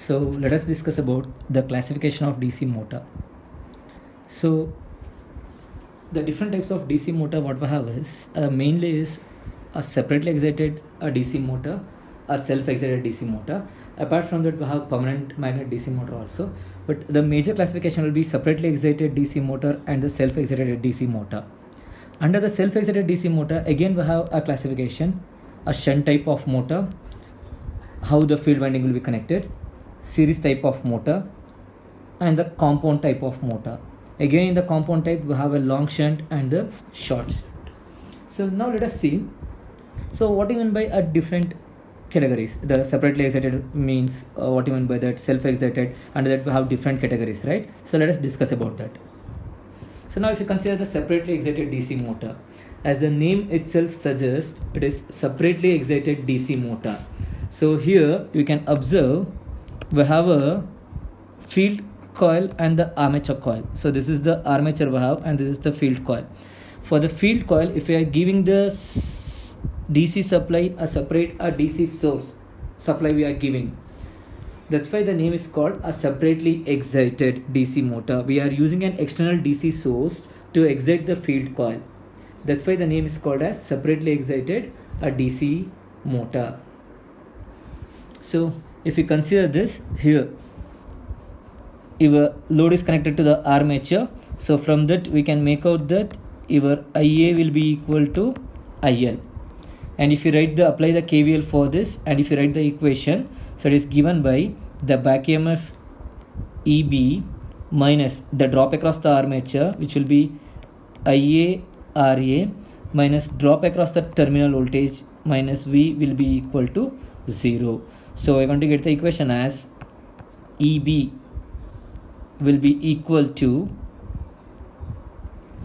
So let us discuss about the classification of DC motor. So the different types of DC motor what we have is mainly is a separately excited DC motor, a self-excited DC motor. Apart from that, we have permanent magnet DC motor also. But the major classification will be separately excited DC motor and the self-excited DC motor. Under the self-excited DC motor, again we have a classification, a shunt type of motor, how the field winding will be connected, series type of motor, and the compound type of motor. Again in the compound type we have a long shunt and the short shunt. So now let us see. So what do you mean by a different categories? The separately excited means what do you mean by that? Self-excited, and that we have different categories, right? So let us discuss about that. So now if you consider the separately excited DC motor, as the name itself suggests, it is separately excited DC motor. So here you can observe we have a field coil and the armature coil. So this is the armature we have and this is the field coil. For the field coil, if we are giving the DC supply, a separate DC source supply we are giving, that's why the name is called a separately excited DC motor. We are using an external DC source to excite the field coil. That's why the name is called as separately excited DC motor. So if you consider this here, your load is connected to the armature. So from that we can make out that your IA will be equal to IL. And if you apply the KVL for this, and if you write the equation, so it is given by the back EMF EB minus the drop across the armature, which will be IA RA, minus drop across the terminal voltage minus V will be equal to 0. So we're going to get the equation as EB will be equal to,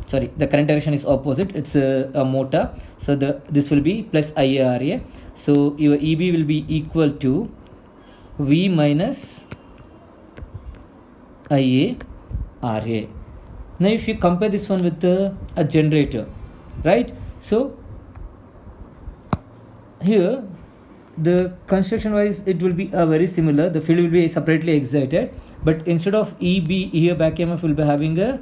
sorry, the current direction is opposite, it's a motor, so this will be plus IARA. So your EB will be equal to V minus IARA. Now if you compare this one with a generator, right? So here the construction wise it will be very similar. The field will be separately excited, but instead of EB here, back EMF will be having a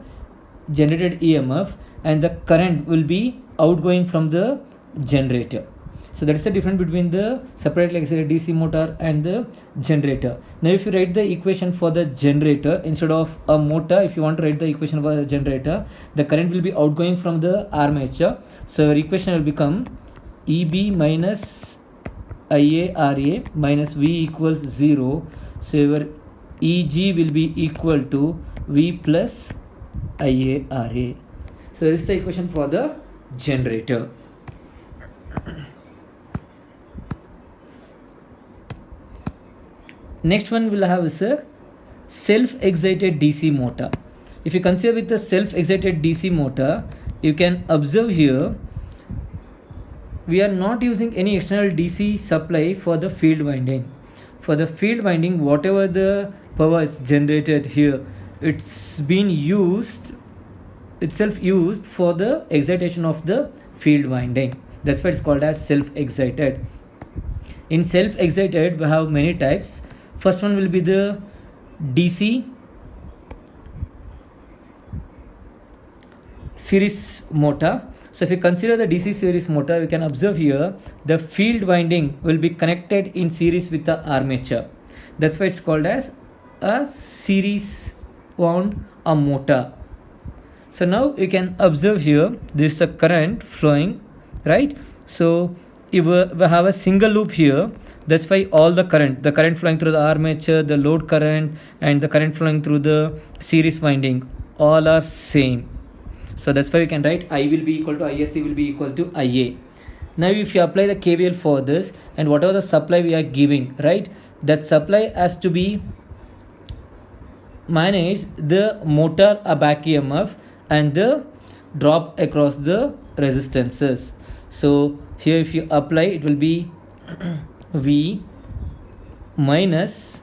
generated EMF and the current will be outgoing from the generator. So that is the difference between the separately excited DC motor and the generator. Now if you write the equation for the generator instead of a motor, if you want to write the equation for the generator, the current will be outgoing from the armature. So your equation will become EB minus IARA minus V equals 0. So your EG will be equal to V plus IARA. So this is the equation for the generator. Next one we'll have is a self-excited DC motor. If you consider with the self-excited DC motor, you can observe here we are not using any external DC supply for the field winding. For the field winding, whatever the power is generated here, it's been used for the excitation of the field winding. That's why it's called as self-excited. In self-excited we have many types. First one will be the DC series motor. So if you consider the DC series motor, you can observe here the field winding will be connected in series with the armature. That's why it's called as a series wound motor. So now you can observe here this is the current flowing, right? So if we have a single loop here, that's why all the current flowing through the armature, the load current, and the current flowing through the series winding all are same. So that's why we can write I will be equal to ISC will be equal to IA. Now if you apply the KVL for this, and whatever the supply we are giving, right, that supply has to be manage the motor back EMF and the drop across the resistances. So here if you apply, it will be V minus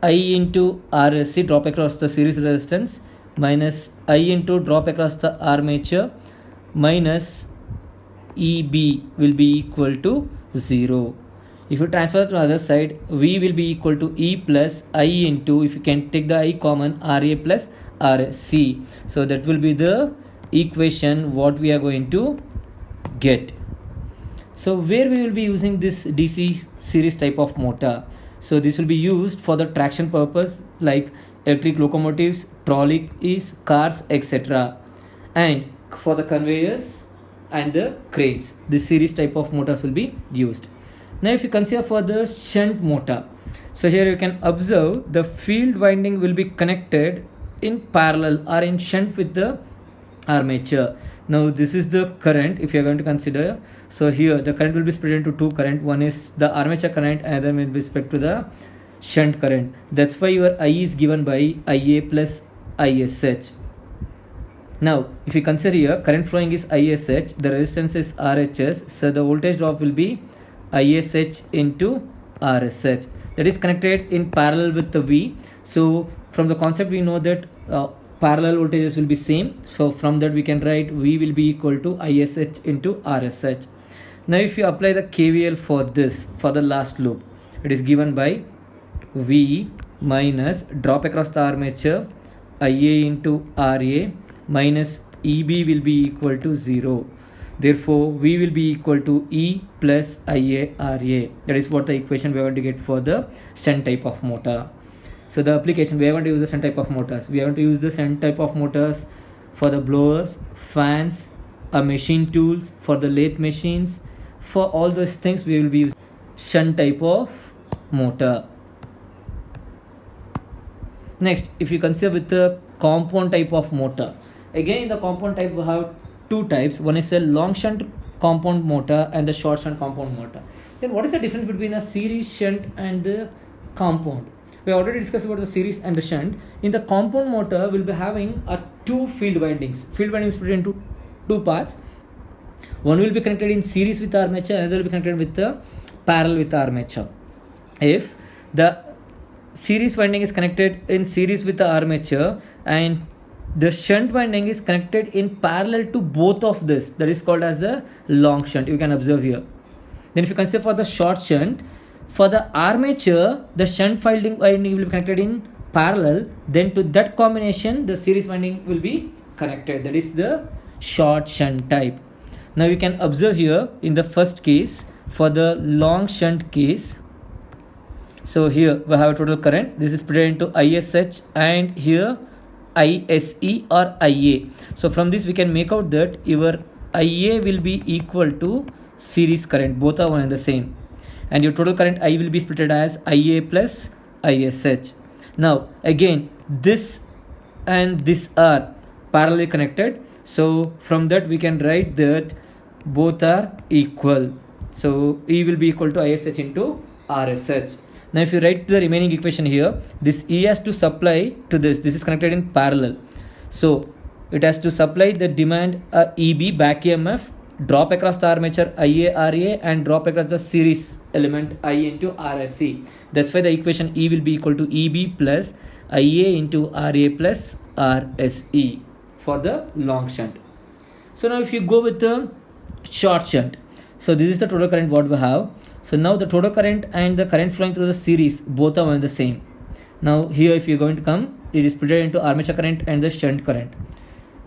I into RSC, drop across the series resistance, minus I into drop across the armature, minus EB will be equal to 0. If you transfer to the other side, V will be equal to E plus I into, if you can take the I common, RA plus RC. So that will be the equation what we are going to get. So where we will be using this DC series type of motor? So this will be used for the traction purpose like electric locomotives, trolleys, cars, etc. And for the conveyors and the cranes, this series type of motors will be used. Now if you consider for the shunt motor, so here you can observe the field winding will be connected in parallel or in shunt with the armature. Now this is the current if you are going to consider. So here the current will be split into two current. One is the armature current, another with respect to the shunt current. That's why your I is given by IA plus ISH. Now if you consider here current flowing is ISH, the resistance is RHS, so the voltage drop will be ISH into RSH. That is connected in parallel with the V. So from the concept we know that parallel voltages will be same. So from that we can write V will be equal to ISH into RSH. Now if you apply the KVL for this, for the last loop, it is given by V minus drop across the armature IA into RA minus EB will be equal to 0. Therefore V will be equal to E plus IA RA. That is what the equation we are going to get for the shunt type of motor. So the application, we are going to use the shunt type of motors. We are going to use the shunt type of motors for the blowers, fans, machine tools, for the lathe machines. For all those things we will be using shunt type of motor. Next, if you consider with the compound type of motor, again in the compound type we have two types. One is a long shunt compound motor and the short shunt compound motor. Then what is the difference between a series shunt and the compound? We already discussed about the series and the shunt. In the compound motor will be having two field windings. Field windings split into two parts. One will be connected in series with armature, another will be connected with the parallel with armature. If the series winding is connected in series with the armature and the shunt winding is connected in parallel to both of this, that is called as a long shunt. You can observe here. Then if you consider for the short shunt, for the armature the shunt winding will be connected in parallel, then to that combination the series winding will be connected. That is the short shunt type. Now you can observe here in the first case, for the long shunt case, so here we have a total current. This is split into ISH and here ISE or IA. So from this we can make out that your IA will be equal to series current. Both are one and the same. And your total current I will be split as IA plus ISH. Now again this and this are parallelly connected. So from that we can write that both are equal. So E will be equal to ISH into RSH. Now if you write the remaining equation here, this E has to supply to this. This is connected in parallel. So it has to supply the demand EB back EMF, drop across the armature IA RA and drop across the series element I into RSC. That's why the equation E will be equal to EB plus IA into RA plus RSE for the long shunt. So now if you go with the short shunt, so this is the total current what we have. So now the total current and the current flowing through the series both are one and the same. Now here if you're going to come, it is split into armature current and the shunt current,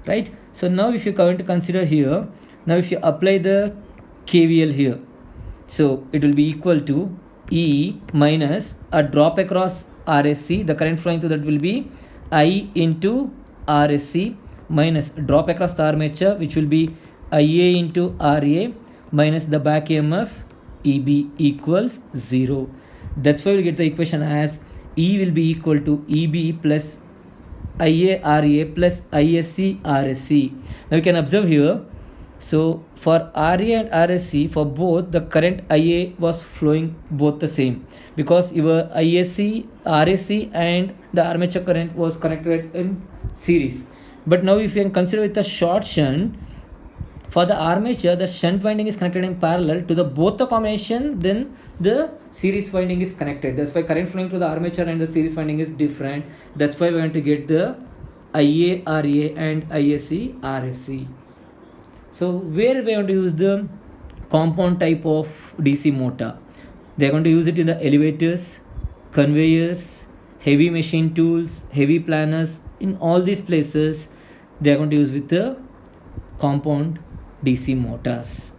right? So now if you're going to consider here, now if you apply the KVL here, so it will be equal to E minus a drop across RSC, the current flowing through that will be I into RSC minus drop across the armature which will be IA into RA minus the back EMF EB equals 0. That's why we get the equation as E will be equal to EB plus IA RA plus ISC RSC. Now you can observe here, so for RA and RSC, for both the current IA was flowing both the same because your ISC, RSC and the armature current was connected in series. But now if you can consider with the short shunt, for the armature the shunt winding is connected in parallel to the both the combination, then the series winding is connected. That's why current flowing to the armature and the series winding is different. That's why we are going to get the IA RA and ISC RSC. So where we want to use the compound type of DC motor, They are going to use it in the elevators, conveyors, heavy machine tools, heavy planners. In all these places, they are going to use with the compound DC motors.